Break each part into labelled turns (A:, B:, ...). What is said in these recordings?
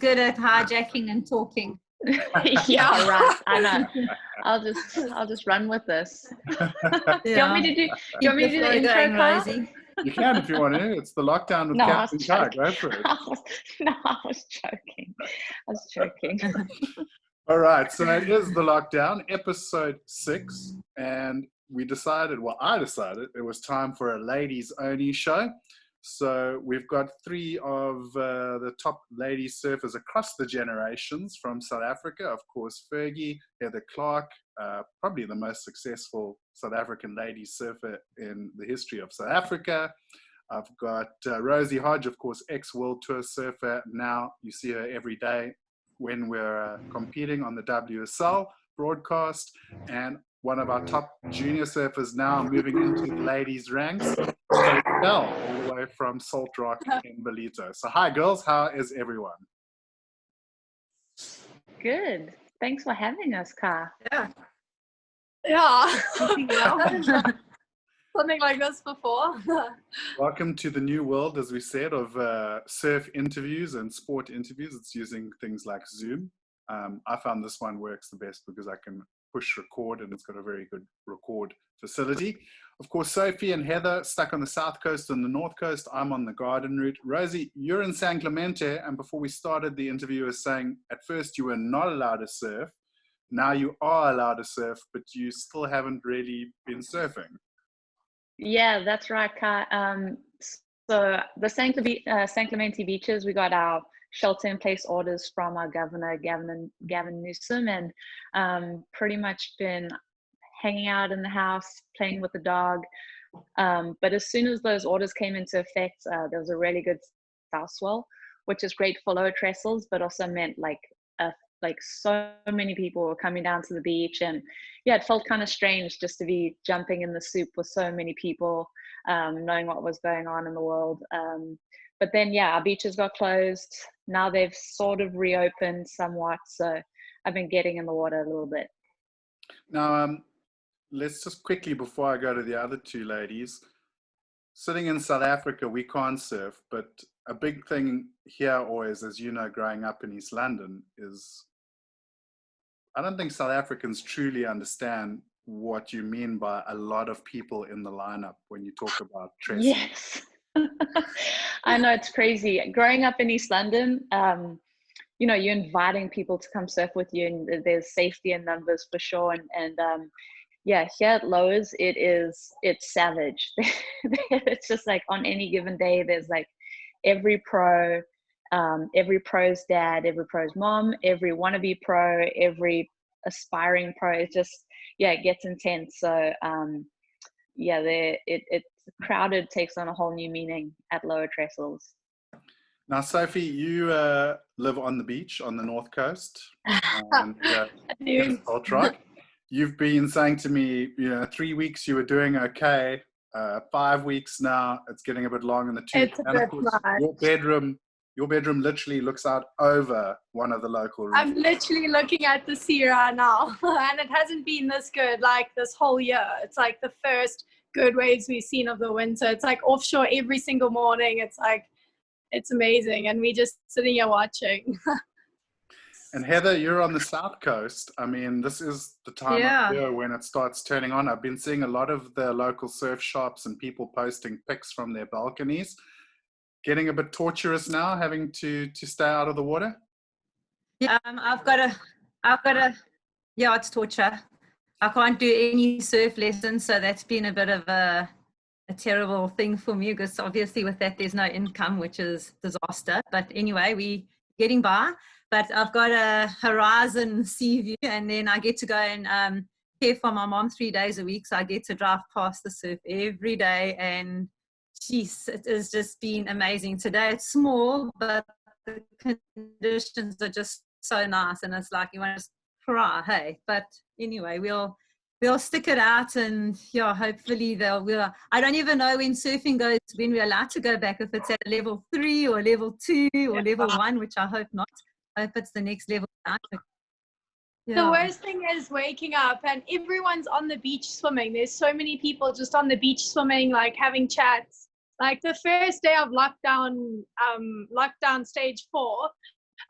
A: good at hijacking and talking.
B: Yeah, right. I know. I'll just run with this. You want me to do the intro,
A: Rosie?
C: You can if you want to. It's the lockdown with Captain Clarke. Go for it.
B: I was joking.
C: All right, so it is the lockdown, episode 6, and I decided it was time for a ladies only show. So we've got 3 of the top lady surfers across the generations from South Africa. Of course, Fergie, Heather Clarke, probably the most successful South African lady surfer in the history of South Africa. I've got Rosy Hodge, of course, ex-World Tour surfer. Now you see her every day when we're competing on the WSL broadcast. And one of our top junior surfers now moving into the ladies' ranks, Sophie Bell, all the way from Salt Rock in Belito. So hi, girls. How is everyone?
B: Good. Thanks for having us, Car.
D: Yeah. Something like this before.
C: Welcome to the new world, as we said, of surf interviews and sport interviews. It's using things like Zoom. I found this one works the best because I can push record and it's got a very good record facility. Of course, Sophie and Heather stuck on the south coast and the north coast. I'm on the garden route. Rosie, you're in San Clemente, and before we started the interview, you were saying at first you were not allowed to surf. Now you are allowed to surf, but you still haven't really been surfing.
B: Yeah, that's right, Car. So the San Clemente beaches, we got our shelter-in-place orders from our governor, Gavin Newsom, and pretty much been hanging out in the house, playing with the dog. But as soon as those orders came into effect, there was a really good south swell, which is great for lower trestles, but also meant like so many people were coming down to the beach, and yeah, it felt kind of strange just to be jumping in the soup with so many people, knowing what was going on in the world. But then, yeah, our beaches got closed. Now they've sort of reopened somewhat. So I've been getting in the water a little bit.
C: Now, let's just quickly, before I go to the other 2 ladies, sitting in South Africa, we can't surf, but a big thing here always, as you know, growing up in East London, is I don't think South Africans truly understand what you mean by a lot of people in the lineup when you talk about tracing.
B: Yes. I know, it's crazy. Growing up in East London, you know, you're inviting people to come surf with you, and there's safety in numbers for sure. And yeah, here at Lowers, it's savage. It's just like on any given day, there's like every pro's dad, every pro's mom, every wannabe pro, every aspiring pro. It's just, yeah, it gets intense. So yeah, it's crowded takes on a whole new meaning at lower trestles.
C: Now, Sophie, you live on the beach on the north coast, and in Salt Rock. You've been saying to me, 3 weeks you were doing okay. 5 weeks now, it's getting a bit long in the tooth. And of course, your bedroom literally looks out over one of the local roofs.
D: I'm literally looking at the sea right now, and it hasn't been this good like this whole year. It's like the first good waves we've seen of the winter. It's like offshore every single morning. It's like, it's amazing, and we just sitting here watching.
C: And Heather, you're on the south coast. I mean, this is the time of year when it starts turning on. I've been seeing a lot of the local surf shops and people posting pics from their balconies. Getting a bit torturous now, having to stay out of the water?
A: Yeah, it's torture. I can't do any surf lessons, so that's been a bit of a terrible thing for me, because obviously with that there's no income, which is disaster. But anyway, we getting by. But I've got a horizon sea view, and then I get to go and care for my mom 3 days a week, so I get to drive past the surf every day, and geez, it has just been amazing. Today it's small, but the conditions are just so nice, and it's like you want to cry, hey. But anyway, we'll stick it out, and yeah, hopefully I don't even know when surfing goes, when we're allowed to go back, if it's at level 3 or level 2 or level 1, which I hope not. I hope it's the next level.
D: The worst thing is waking up and everyone's on the beach swimming. There's so many people just on the beach swimming, like having chats. Like the first day of lockdown stage 4,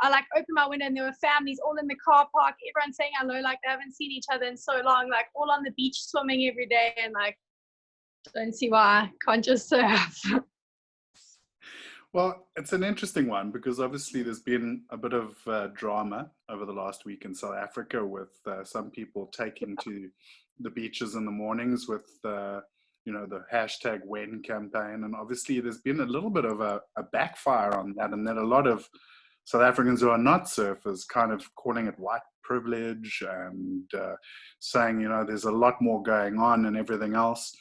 D: I like opened my window and there were families all in the car park, everyone saying hello, like they haven't seen each other in so long, like all on the beach swimming every day, and like don't see why I can't just surf.
C: Well, it's an interesting one because obviously there's been a bit of drama over the last week in South Africa with some people taking to the beaches in the mornings with the hashtag when campaign. And obviously there's been a little bit of a backfire on that, and then a lot of South Africans who are not surfers kind of calling it white privilege and saying, there's a lot more going on and everything else.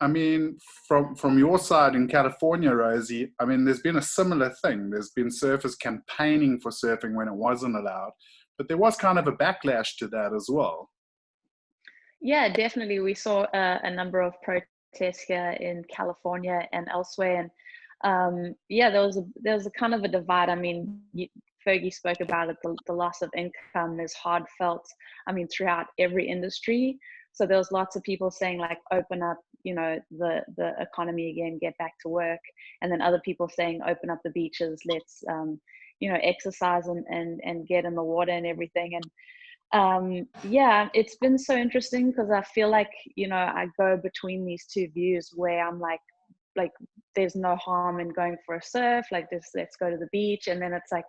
C: I mean, from your side in California, Rosie, I mean, there's been a similar thing. There's been surfers campaigning for surfing when it wasn't allowed, but there was kind of a backlash to that as well.
B: Yeah, definitely. We saw a number of protests here in California and elsewhere, and there was a kind of a divide. I mean, Fergie spoke about it. The loss of income is hard felt. I mean, throughout every industry. So there was lots of people saying like, open up, the economy again, get back to work. And then other people saying, open up the beaches, let's, exercise and get in the water and everything. And it's been so interesting because I feel like, I go between these two views where I'm like there's no harm in going for a surf, like this, let's go to the beach. And then it's like,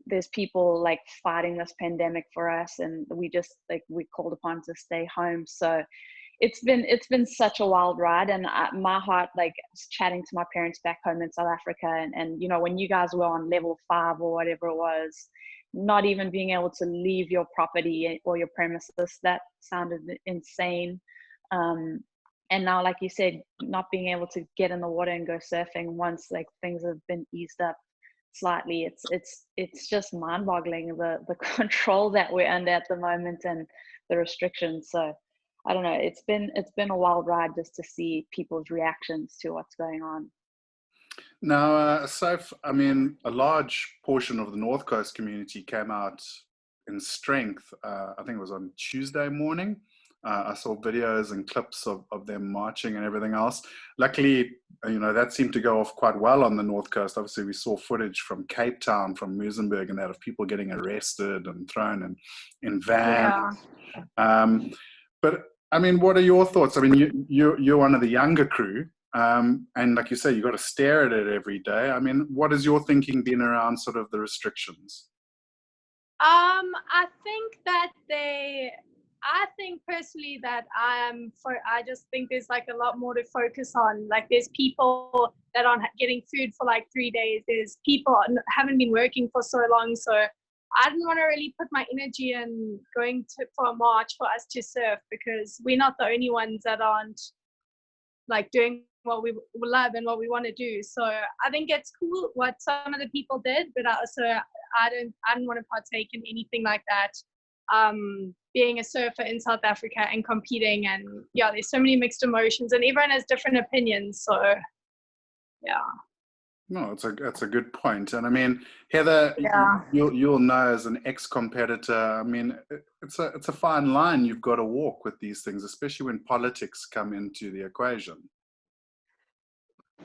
B: there's people like fighting this pandemic for us, and we just we called upon to stay home. So it's been such a wild ride, and my heart, like chatting to my parents back home in South Africa, and when you guys were on level 5 or whatever it was, not even being able to leave your property or your premises, that sounded insane. And now, like you said, not being able to get in the water and go surfing once like things have been eased up slightly, it's just mind-boggling, the control that we're under at the moment and the restrictions. So I don't know, it's been a wild ride just to see people's reactions to what's going on.
C: Now, Soph, I mean, a large portion of the North Coast community came out in strength. I think it was on Tuesday morning. I saw videos and clips of them marching and everything else. Luckily, that seemed to go off quite well on the North Coast. Obviously, we saw footage from Cape Town, from Muizenberg, and that of people getting arrested and thrown in vans. Yeah. But I mean, what are your thoughts? I mean, you're one of the younger crew, and like you say, you got to stare at it every day. I mean, what has your thinking been around sort of the restrictions?
D: I think personally that I just think there's like a lot more to focus on. Like there's people that aren't getting food for like 3 days. There's people haven't been working for so long. So I didn't want to really put my energy in going for a march for us to surf, because we're not the only ones that aren't like doing what we love and what we want to do. So I think it's cool what some of the people did, but also I didn't want to partake in anything like that. Being a surfer in South Africa and competing, and there's so many mixed emotions and everyone has different opinions. So
C: no, it's a good point. And I mean, Heather, you'll know as an ex-competitor, I mean, it's a fine line you've got to walk with these things, especially when politics come into the equation.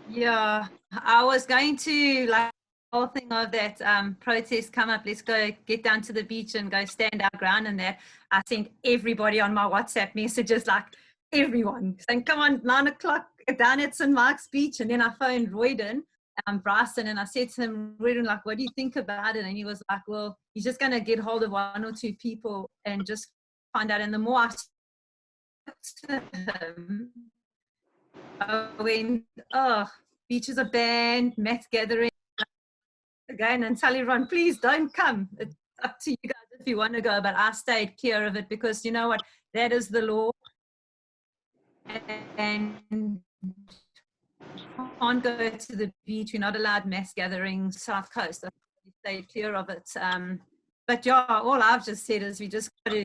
A: Yeah, I was going to whole thing of that protest come up, let's go get down to the beach and go stand our ground, and that I sent everybody on my WhatsApp messages, like everyone saying, come on, 9 o'clock down at St. Mark's Beach. And then I phoned Royden, Bryson, and I said to him, Royden, like, what do you think about it? And he was like, well, he's just going to get hold of 1 or 2 people and just find out. And the more I spoke to him, I went, beaches are banned, mass gathering again, and tell everyone, please don't come. It's up to you guys if you want to go, but I stayed clear of it, because you know what, that is the law, and you can't go to the beach. You're not allowed mass gatherings. South Coast, I stayed clear of it. But all I've just said is we just got to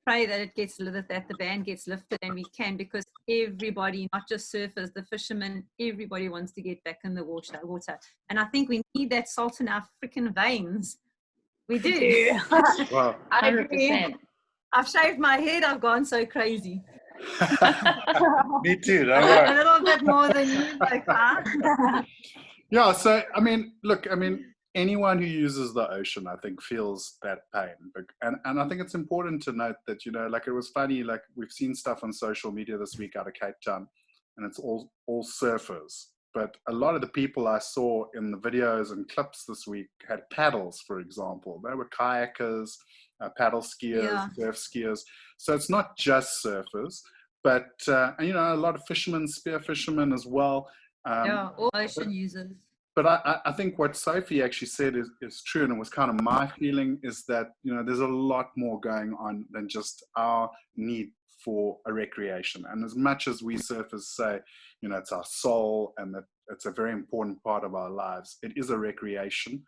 A: pray that it gets lifted, that the ban gets lifted, and we can, because everybody, not just surfers, the fishermen, everybody wants to get back in the water. And I think we need that salt in our freaking veins. We do.
C: Wow.
B: 100%.
A: I've shaved my head. I've gone so crazy.
C: Me too. Don't worry.
A: A little bit more than you, like that.
C: Yeah. So I mean, look. I mean, anyone who uses the ocean, I think, feels that pain. And I think it's important to note that, you know, like, it was funny, like, we've seen stuff on social media this week out of Cape Town, and it's all surfers. But a lot of the people I saw in the videos and clips this week had paddles, for example. They were kayakers, paddle skiers, surf skiers. So it's not just surfers, but, you know, a lot of fishermen, spear fishermen as well.
A: All ocean users.
C: But I think what Sophie actually said is true, and it was kind of my feeling, is that, you know, there's a lot more going on than just our need for a recreation. And as much as we surfers say, you know, it's our soul and that it's a very important part of our lives, it is a recreation.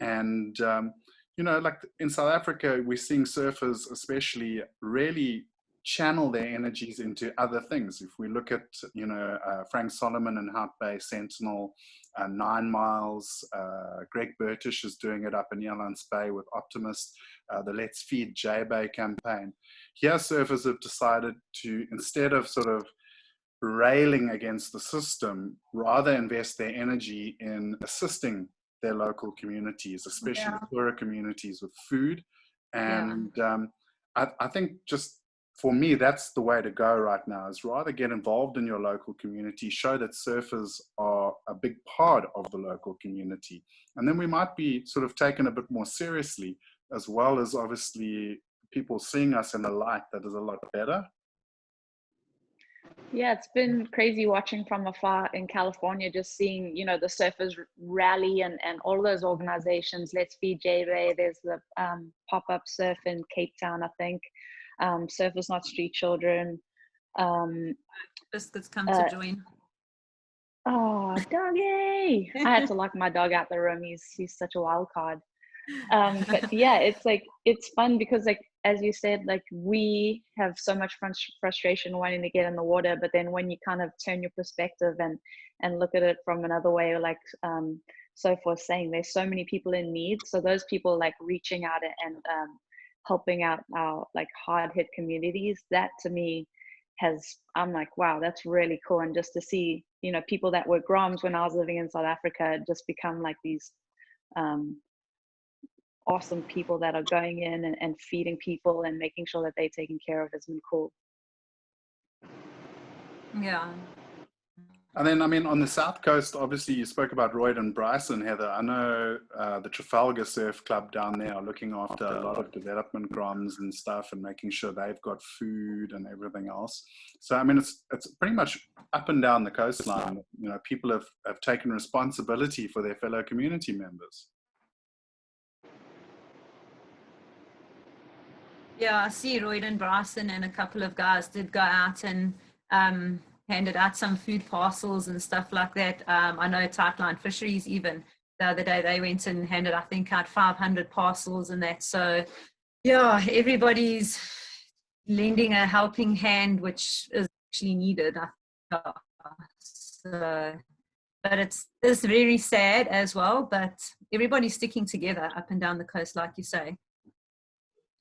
C: And, you know, like in South Africa, we're seeing surfers especially really channel their energies into other things. If we look at, you know, Frank Solomon and Hout Bay Sentinel, 9 Miles, Greg Burtish is doing it up in Yellowknife Bay with Optimist, the Let's Feed J-Bay campaign. Here, surfers have decided to, instead of sort of railing against the system, rather invest their energy in assisting their local communities, especially the poorer communities, with food. And I think, just for me, that's the way to go right now, is rather get involved in your local community, show that surfers are a big part of the local community. And then we might be sort of taken a bit more seriously, as well as obviously people seeing us in a light that is a lot better.
B: Yeah, it's been crazy watching from afar in California, just seeing, you know, the surfers rally and all those organizations. Let's Feed J-Bay, there's the pop-up surf in Cape Town, I think. Surfers Not Street Children.
A: Biscuits come to join.
B: Oh, doggy! I had to lock my dog out the room. He's such a wild card. But yeah, it's like, it's fun because, like, as you said, like, we have so much frustration wanting to get in the water, but then when you kind of turn your perspective and look at it from another way, like Soph was saying, there's so many people in need. So those people, like, reaching out and helping out our, like, hard hit communities, that to me I'm like, wow, that's really cool. And just to see, you know, people that were Groms when I was living in South Africa just become like these awesome people that are going in and feeding people and making sure that they're taken care of has been cool.
A: Yeah.
C: And then, I mean, on the South Coast, obviously you spoke about Royd and Bryson, Heather. I know the Trafalgar Surf Club down there are looking after a lot of development groms and stuff and making sure they've got food and everything else. So, I mean, it's pretty much up and down the coastline. You know, people have taken responsibility for their fellow community members.
A: Yeah, I see Royd and Bryson and a couple of guys did go out and handed out some food parcels and stuff like that. I know Tightline Fisheries, even the other day, they went and handed, I think, out 500 parcels and that. So yeah, everybody's lending a helping hand, which is actually needed. So, but it's very sad as well, but everybody's sticking together up and down the coast, like you say.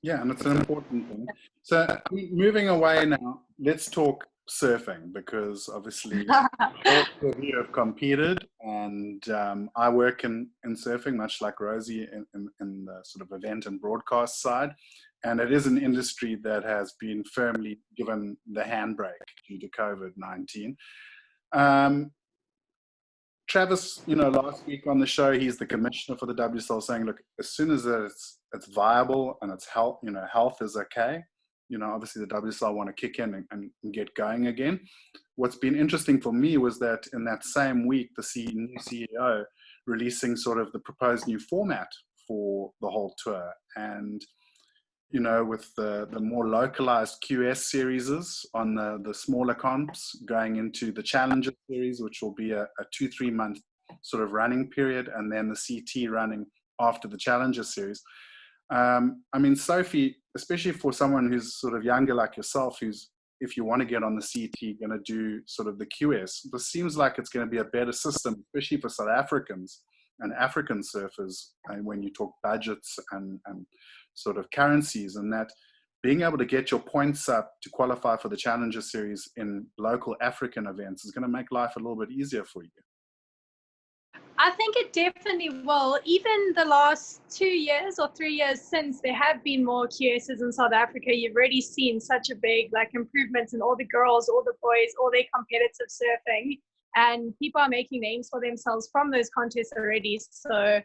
C: Yeah, and it's an important thing. So moving away now, let's talk surfing, because obviously all of you have competed, and I work in surfing, much like Rosy, in the sort of event and broadcast side. And it is an industry that has been firmly given the handbrake due to COVID-19. Travis, you know, last week on the show, he's the commissioner for the WSL, saying, look, as soon as it's viable and it's health, you know, health is okay, you know, obviously the WSL want to kick in and get going again. What's been interesting for me was that in that same week, the new CEO releasing sort of the proposed new format for the whole tour. And, you know, with the more localized QS series on the smaller comps going into the Challenger series, which will be a 2-3 month sort of running period, and then the CT running after the Challenger series. I mean, Sophie, especially for someone who's sort of younger like yourself, who's, if you want to get on the CT, going to do sort of the QS, this seems like it's going to be a better system, especially for South Africans and African surfers, and when you talk budgets and sort of currencies, and that being able to get your points up to qualify for the Challenger series in local African events is going to make life a little bit easier for you.
D: I think it definitely will. Even the last 2 years or 3 years since there have been more QSs in South Africa, you've already seen such a big improvements in all the girls, all the boys, all their competitive surfing, and people are making names for themselves from those contests already. So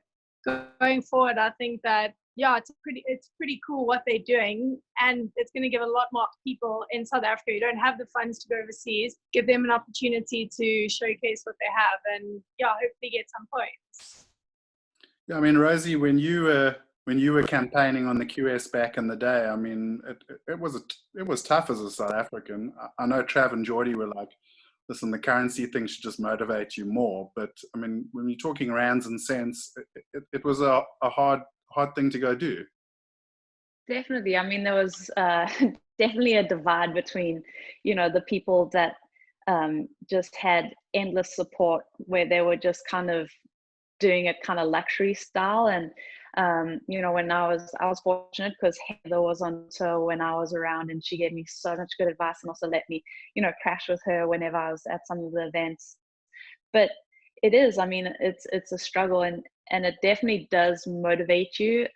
D: going forward, I think that it's pretty cool what they're doing, and it's going to give a lot more people in South Africa who don't have the funds to go overseas, give them an opportunity to showcase what they have, and hopefully get some points.
C: Yeah, I mean, Rosie, when you were campaigning on the QS back in the day, I mean, it was tough as a South African. I know Trav and Geordie were like, listen, the currency thing should just motivate you more. But I mean, when you're talking rands and cents, it was a hard thing to go do.
B: Definitely. I mean, there was definitely a divide between, the people that just had endless support, where they were just kind of doing it kind of luxury style. And, when I was fortunate because Heather was on tour when I was around, and she gave me so much good advice and also let me, crash with her whenever I was at some of the events. But it is, I mean, it's a struggle, and it definitely does motivate you,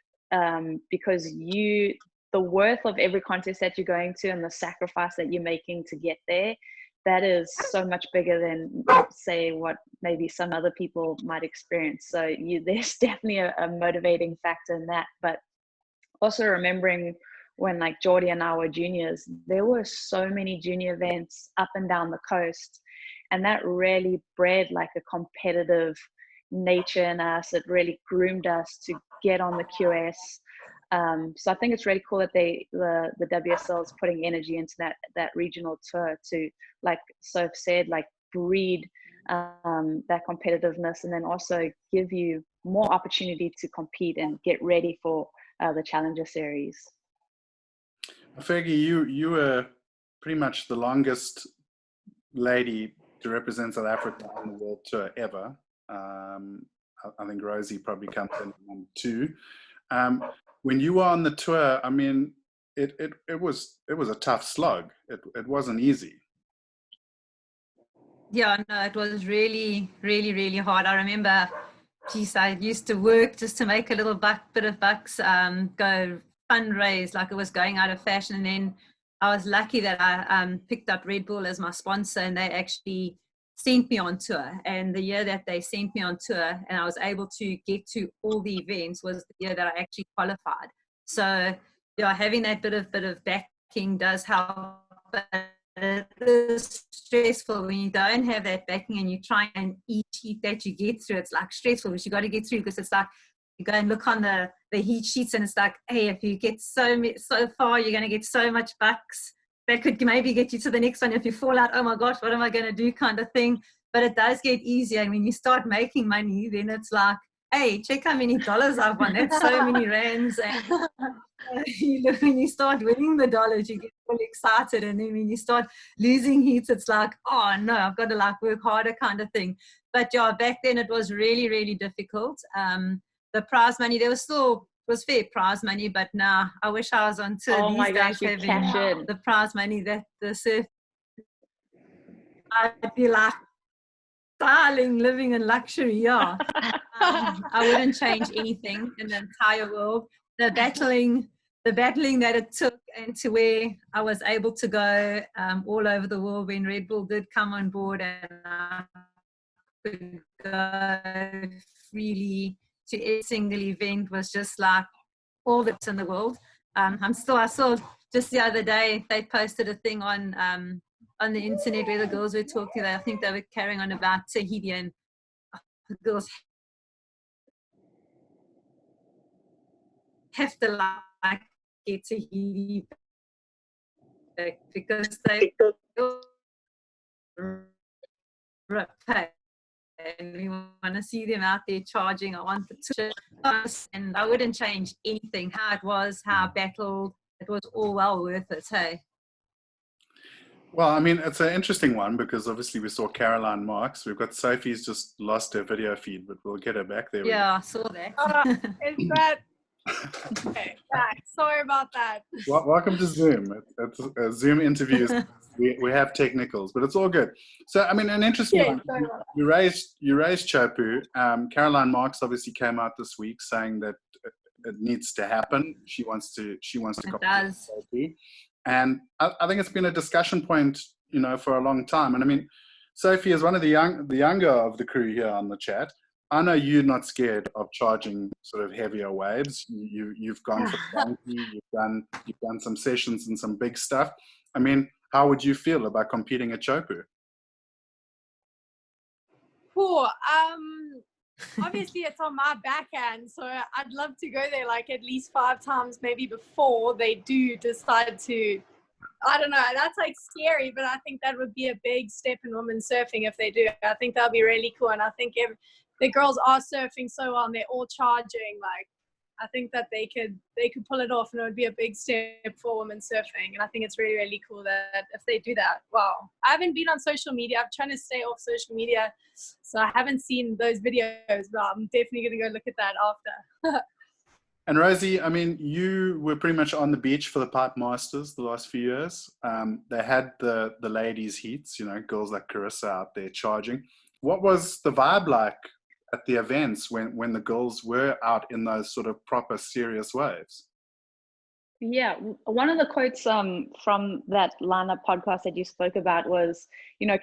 B: because the worth of every contest that you're going to and the sacrifice that you're making to get there, that is so much bigger than, say, what maybe some other people might experience. So there's definitely a motivating factor in that. But also remembering when Geordie and I were juniors, there were so many junior events up and down the coast, and that really bred a competitive nature in us. It really groomed us to get on the QS. So I think it's really cool that the WSL is putting energy into that regional tour to, like Soph said, breed that competitiveness, and then also give you more opportunity to compete and get ready for the Challenger Series.
C: Fergie, you were pretty much the longest lady to represent South Africa on the World Tour ever. I think Rosie probably comes in number 2. When you were on the tour, I mean, it was a tough slog. It wasn't easy.
A: Yeah, no, it was really, really, really hard. I remember, I used to work just to make a little bit of bucks, go fundraise like it was going out of fashion. And then I was lucky that I picked up Red Bull as my sponsor, and they actually sent me on tour. And the year that they sent me on tour and I was able to get to all the events was the year that I actually qualified. So having that bit of backing does help. It is stressful when you don't have that backing and you try and each heat that you get through. It's stressful, but you got to get through, because it's you go and look on the heat sheets, and it's hey, if you get so far, you're going to get so much bucks. That could maybe get you to the next one. If you fall out, oh my gosh, what am I going to do, kind of thing. But it does get easier. And when you start making money, then it's hey, check how many dollars I've won. That's so many rands. And when you start winning the dollars, you get really excited. And then when you start losing heats, it's oh no, I've got to work harder, kind of thing. But back then it was really, really difficult. The prize money, there was still was fair prize money, but now I wish I was on tour.
B: Oh my gosh,
A: you cash in the prize money that the surf. I'd be styling, living in luxury. Yeah. I wouldn't change anything in the entire world. The battling that it took, and to where I was able to go all over the world when Red Bull did come on board, and I could go freely to every single event, was just all that's in the world. I saw just the other day they posted a thing on the internet where the girls were talking. I think they were carrying on about Tahiti, and the girls have to get Tahiti because they pay. And we want to see them out there charging. I want to, and I wouldn't change anything. How it was, how I battled, it was all well worth it. Hey.
C: Well, I mean, it's an interesting one because obviously we saw Caroline Marks. We've got Sophie's just lost her video feed, but we'll get her back there.
A: Yeah, I saw that.
D: Is that Okay, right. Sorry about that.
C: Welcome to Zoom. It's Zoom interviews. We have technicals, but it's all good. So, I mean, an interesting
D: Yeah,
C: one.
D: sorry about
C: You raised Chopu. Caroline Marks obviously came out this week saying that it needs to happen. She wants to
A: It
C: compete
A: does.
C: with Chopu. And I think it's been a discussion point, for a long time. And I mean, Sophie is one of the younger of the crew here on the chat. I know you're not scared of charging sort of heavier waves. You've gone for donkey. You've done some sessions and some big stuff. I mean, how would you feel about competing at Chopu?
D: Cool. Obviously it's on my backhand, so I'd love to go there like at least 5 times maybe before they do decide to. I don't know, that's like scary, but I think that would be a big step in women's surfing if they do. I think that'll be really cool, and I think if the girls are surfing so well and they're all charging, like I think that they could pull it off, and it would be a big step for women's surfing. And I think it's really, really cool that if they do that. Wow. I haven't been on social media. I'm trying to stay off social media, so I haven't seen those videos, but I'm definitely going to go look at that after.
C: And Rosie, I mean, you were pretty much on the beach for the Pipe Masters the last few years. They had the ladies' heats, girls like Carissa out there charging. What was the vibe like at the events when the girls were out in those sort of proper serious waves?
B: Yeah, one of the quotes from that lineup podcast that you spoke about was,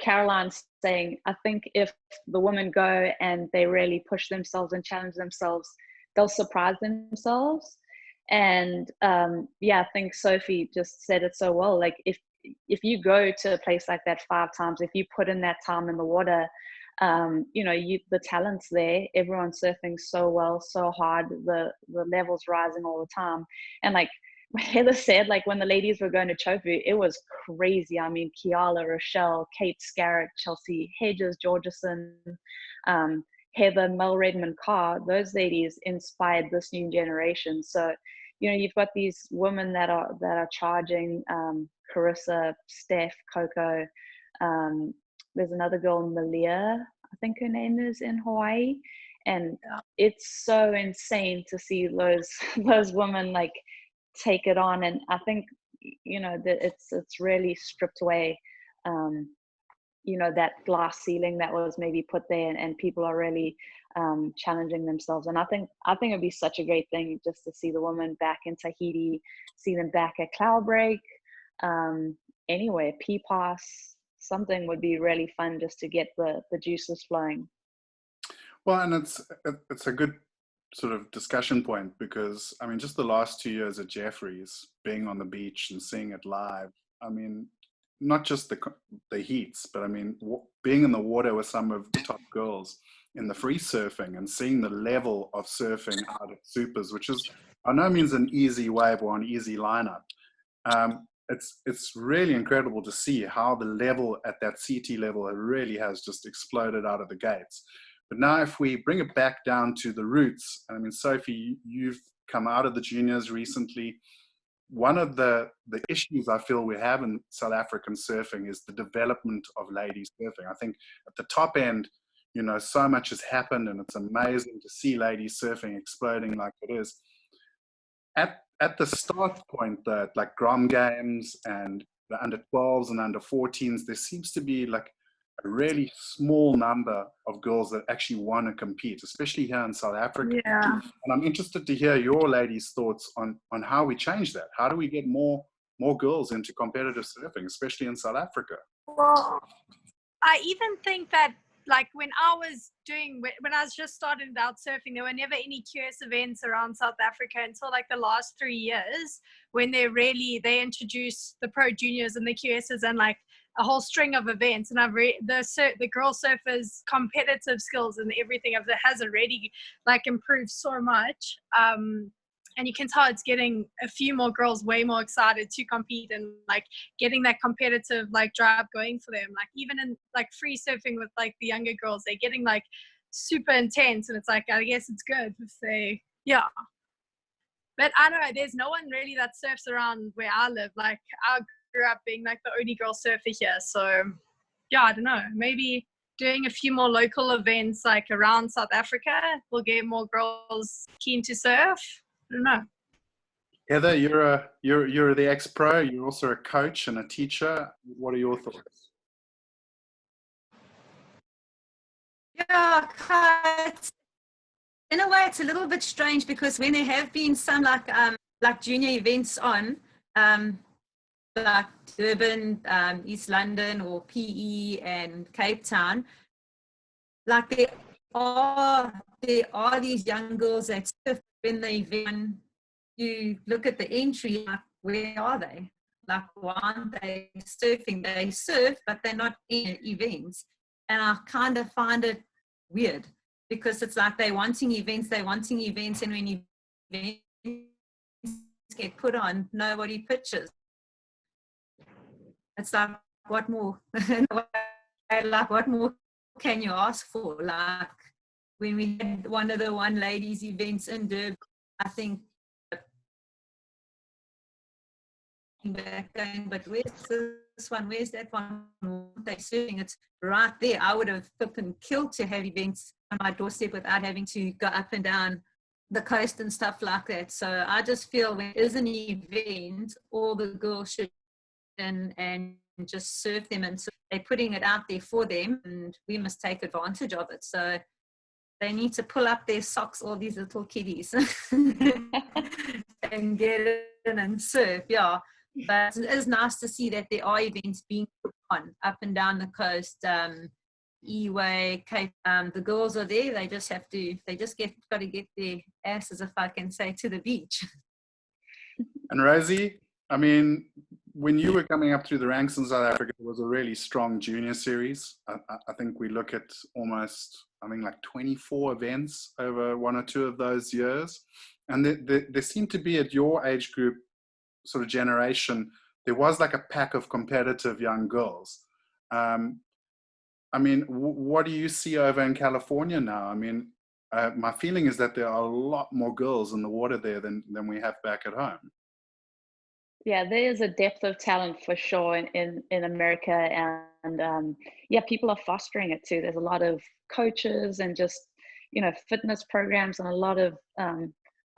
B: Caroline saying, I think if the women go and they really push themselves and challenge themselves, they'll surprise themselves. And I think Sophie just said it so well. Like if you go to a place like that 5 times, if you put in that time in the water, the talent's there. Everyone's surfing so well, so hard. The level's rising all the time. And like Heather said, like when the ladies were going to Chopu, it was crazy. I mean, Kiala, Rochelle, Kate Scarrett, Chelsea Hedges, Georgeson, Heather, Mel Redmond Carr, those ladies inspired this new generation. So, you've got these women that are charging, Carissa, Steph, Coco. There's another girl, Malia, I think her name is, in Hawaii. And it's so insane to see those women like take it on. And I think, that it's really stripped away, that glass ceiling that was maybe put there, and people are really challenging themselves. And I think it'd be such a great thing just to see the women back in Tahiti, see them back at Cloudbreak, anywhere, P-Pass, something would be really fun just to get the juices flowing.
C: Well, and it's a good sort of discussion point, because I mean, just the last 2 years at Jeffries, being on the beach and seeing it live, I mean, not just the heats, but I mean, being in the water with some of the top girls in the free surfing and seeing the level of surfing out at Supers, which is by no means an easy wave or an easy lineup. It's really incredible to see how the level at that CT level really has just exploded out of the gates. But now if we bring it back down to the roots, I mean, Sophie, you've come out of the juniors recently. One of the issues I feel we have in South African surfing is the development of ladies surfing. I think at the top end, so much has happened, and it's amazing to see ladies surfing exploding like it is. At the start point, like Grom Games and the under 12s and under 14s, there seems to be like a really small number of girls that actually want to compete, especially here in South Africa.
D: Yeah.
C: And I'm interested to hear your ladies' thoughts on how we change that. How do we get more girls into competitive surfing, especially in South Africa?
D: Well, I even think that like when I was just started out surfing, there were never any QS events around South Africa until like the last 3 years, when they introduced the pro juniors and the QSs and like a whole string of events. And the girl surfers' competitive skills and everything of it has already like improved so much. And you can tell it's getting a few more girls way more excited to compete, and like getting that competitive like drive going for them. Like even in like free surfing with like the younger girls, they're getting like super intense, and it's like, I guess it's good if they, yeah. But I don't know, there's no one really that surfs around where I live. Like I grew up being like the only girl surfer here. So yeah, I don't know, maybe doing a few more local events like around South Africa will get more girls keen to surf. don't know.
C: Heather, you're the ex-pro. You're also a coach and a teacher. What are your thoughts?
A: Yeah, in a way, it's a little bit strange because when there have been some like junior events on, like Durban, East London, or PE and Cape Town, like there are these young girls that surf when they event. You look at the entry, like where are they? Like why aren't they surfing? They surf, but they're not in events, and I kind of find it weird because it's like they're wanting events, and when events get put on, nobody pitches. It's like, what more? Like, what more can you ask for? Like, when we had one of the one ladies events in Durban, I think, but where's this one? Where's that one? They're surfing. It's right there. I would have flipping killed to have events on my doorstep without having to go up and down the coast and stuff like that. So I just feel when there's an event, all the girls should and just surf them, and so they're putting it out there for them, and we must take advantage of it. So they need to pull up their socks, all these little kiddies, and get in and surf. Yeah, but it is nice to see that there are events being put on up and down the coast. Eway, Cape, the girls are there. They just got to get their asses, if I can say, to the beach.
C: And Rosy, I mean, when you were coming up through the ranks in South Africa, it was a really strong junior series. I think we look at almost, like 24 events over one or two of those years. And there seemed to be at your age group, sort of generation, there was like a pack of competitive young girls. What do you see over in California now? My feeling is that there are a lot more girls in the water there than we have back at home.
B: Yeah, there is a depth of talent for sure in America, and people are fostering it too. There's a lot of coaches and just fitness programs, and a lot of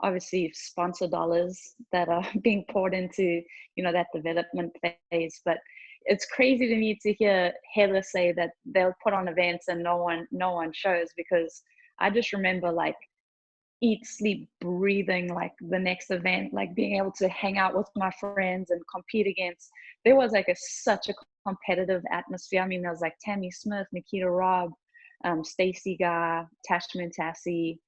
B: obviously sponsor dollars that are being poured into that development phase. But it's crazy to me to hear Heather say that they'll put on events and no one shows, because I just remember like eat, sleep, breathing like the next event, like being able to hang out with my friends and compete against. There was like such a competitive atmosphere. There was like Tammy Smith, Nikita Robb, Stacey Gar, Tashmin Tassi,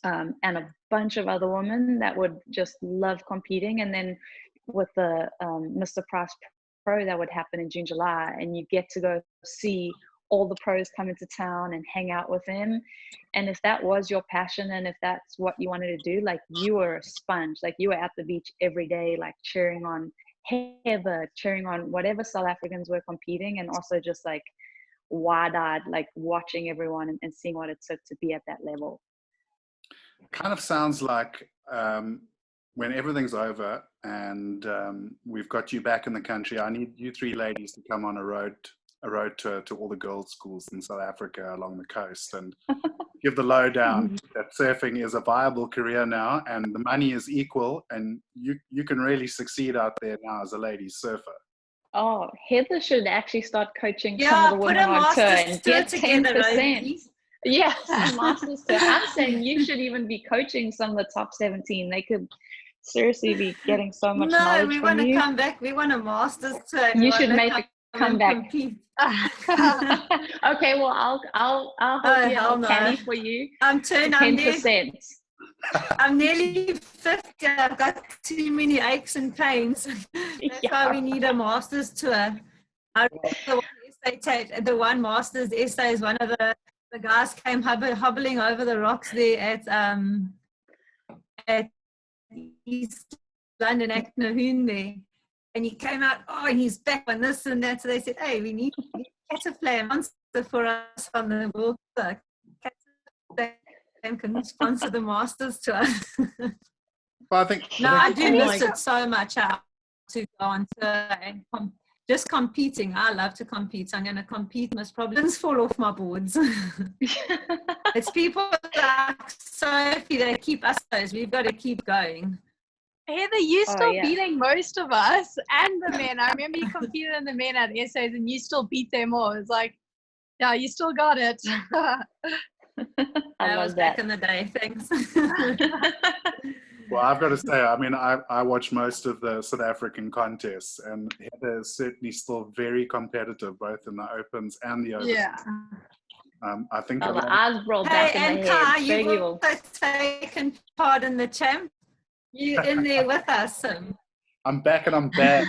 B: and a bunch of other women that would just love competing. And then with the Mr. Price Pro that would happen in June, July, and you get to go see all the pros come into town and hang out with them. And if that was your passion, and if that's what you wanted to do, like you were a sponge, like you were at the beach every day, like cheering on Heather, cheering on whatever South Africans were competing, and also just like wide-eyed, like watching everyone and seeing what it took to be at that level.
C: Kind of sounds like when everything's over and we've got you back in the country, I need you three ladies to come on a road tour to all the girls' schools in South Africa along the coast and give the lowdown that surfing is a viable career now, and the money is equal, and you can really succeed out there now as a ladies surfer.
B: Oh, Heather should actually start coaching some of the women on tour and get 10%. Yeah, masters tour. I'm saying you should even be coaching some of the top 17. They could seriously be getting so much knowledge from you.
A: No, we want to come back. We want a masters tour.
B: You should make a comeback. Okay, well, I'll help you. I'll candy for you.
A: I'm
B: 10%.
A: I'm nearly 50. I've got too many aches and pains. That's why we need a masters tour. I read the one masters essay is one of the guys came hobbling over the rocks there at East London at Nahoon there. And he came out, and he's back on this and that. So they said, hey, we need to play a monster for us on the World Tour. Can sponsor the Masters Tour.
C: Well, I think
A: I do miss it so much, to go on tour and just competing. I love to compete. So I'm going to compete. Most problems fall off my boards. It's people like Sophie that keep us those. We've got to keep going.
D: Heather, you still beating most of us and the men. I remember you competed in the men at essays and you still beat them all. It's like, yeah, you still got it.
A: I was back in the day. Thanks.
C: Well, I've got to say, I mean, I watch most of the South African contests, and Heather is certainly still very competitive, both in the opens and the overs.
D: Yeah.
C: I think
B: the eyes rolled back in the head.
A: Kai, you've also taken part in the champ. You in there with us?
C: I'm back and I'm bad.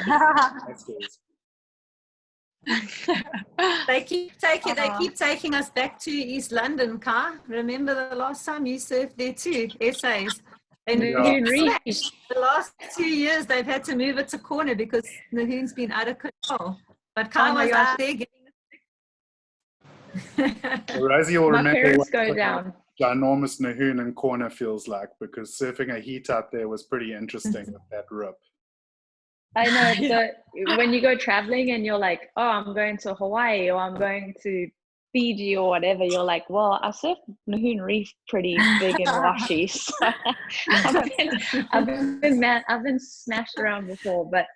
A: They keep taking us back to East London, Kai. Remember the last time you surfed there too? Essays. And the last 2 years they've had to move it to corner because Nahoon's been out of control. But Kai was out there getting
C: Rosie will remember what
B: go down.
C: ginormous Nahoon and corner feels like, because surfing a heat out there was pretty interesting with that rip.
B: I know. So when you go traveling and you're like, oh, I'm going to Hawaii or I'm going to Fiji or whatever, you're like, well, I surfed Nahoon Reef pretty big and washy, so I've been smashed around before, but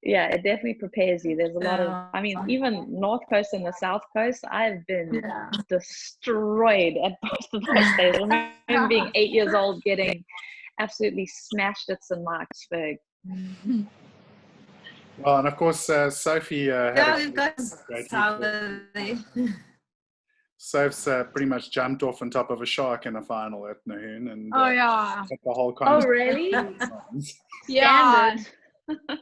B: yeah, it definitely prepares you. There's a lot of, I mean, even North Coast and the South Coast, I've been destroyed at both of those days. I remember being 8 years old, getting absolutely smashed at St. Mark's Ferg.
C: Well, and of course, Sophie
A: we've got Sophie.
C: Soph's pretty much jumped off on top of a shark in a final at Nahoon, and took the whole
B: really?
D: Yeah.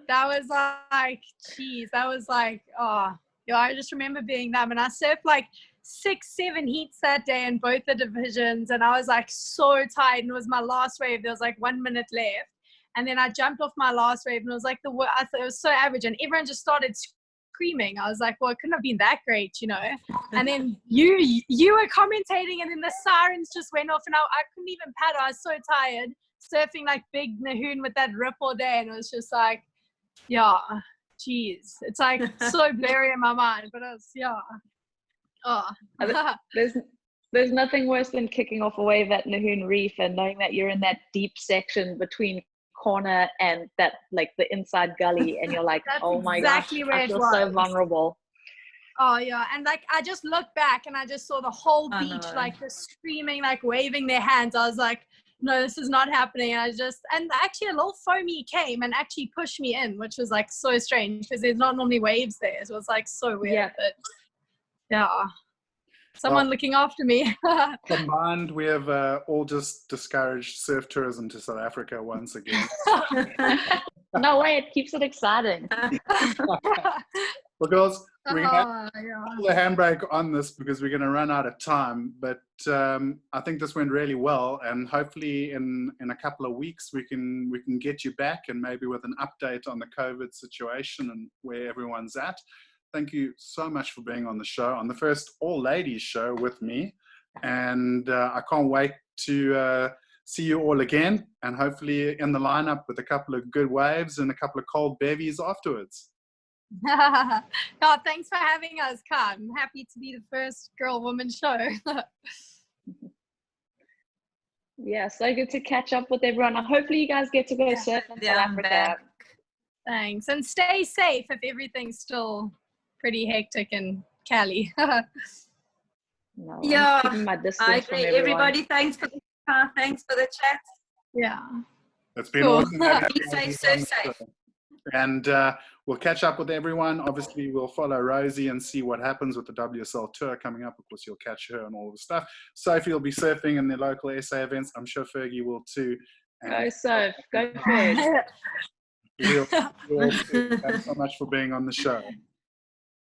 D: That was like, geez, that was like, I just remember being that. And I surfed like 6-7 heats that day in both the divisions, and I was like so tired, and it was my last wave. There was like 1 minute left, and then I jumped off my last wave, and it was like I thought it was so average, and everyone just started screaming. I was like, well, it couldn't have been that great, you know. And then you were commentating, and then the sirens just went off, and I couldn't even paddle. I was so tired, surfing like big Nahoon with that rip all day, and it was just like, yeah, geez, it's like so blurry in my mind, but it was
B: there's nothing worse than kicking off a wave at Nahoon Reef and knowing that you're in that deep section between corner and that, like, the inside gully, and you're like, oh my gosh, I feel so vulnerable.
D: Oh yeah, and like I just looked back and I just saw the whole beach like just screaming, like waving their hands. I was like, no, this is not happening. And actually a little foamy came and actually pushed me in, which was like so strange because there's not normally waves there. So it was like so weird.
B: Yeah.
D: But yeah, someone looking after me.
C: Combined, we have all just discouraged surf tourism to South Africa once again.
B: No way, it keeps it exciting.
C: Well, girls, we're going to pull the handbrake on this because we're going to run out of time. But I think this went really well, and hopefully in a couple of weeks we can get you back, and maybe with an update on the COVID situation and where everyone's at. Thank you so much for being on the show, on the first all-ladies show with me. And I can't wait to see you all again, and hopefully in the lineup with a couple of good waves and a couple of cold bevies afterwards.
D: No, thanks for having us, Kai. I'm happy to be the first girl-woman show.
B: Yeah, so good to catch up with everyone. Hopefully you guys get to go surf in South Africa.
D: Thanks, and stay safe if everything's still pretty hectic in Cali.
B: No,
A: yeah,
B: I'm keeping my distance.
A: I agree. Everybody, thanks for the chat.
D: Yeah,
C: it's been awesome.
A: Be safe, so safe.
C: And we'll catch up with everyone. Obviously, we'll follow Rosie and see what happens with the WSL tour coming up. Of course, you'll catch her and all the stuff. Sophie will be surfing in the local SA events. I'm sure Fergie will too.
B: Go surf. Go Ferg.
C: We'll thanks so much for being on the show.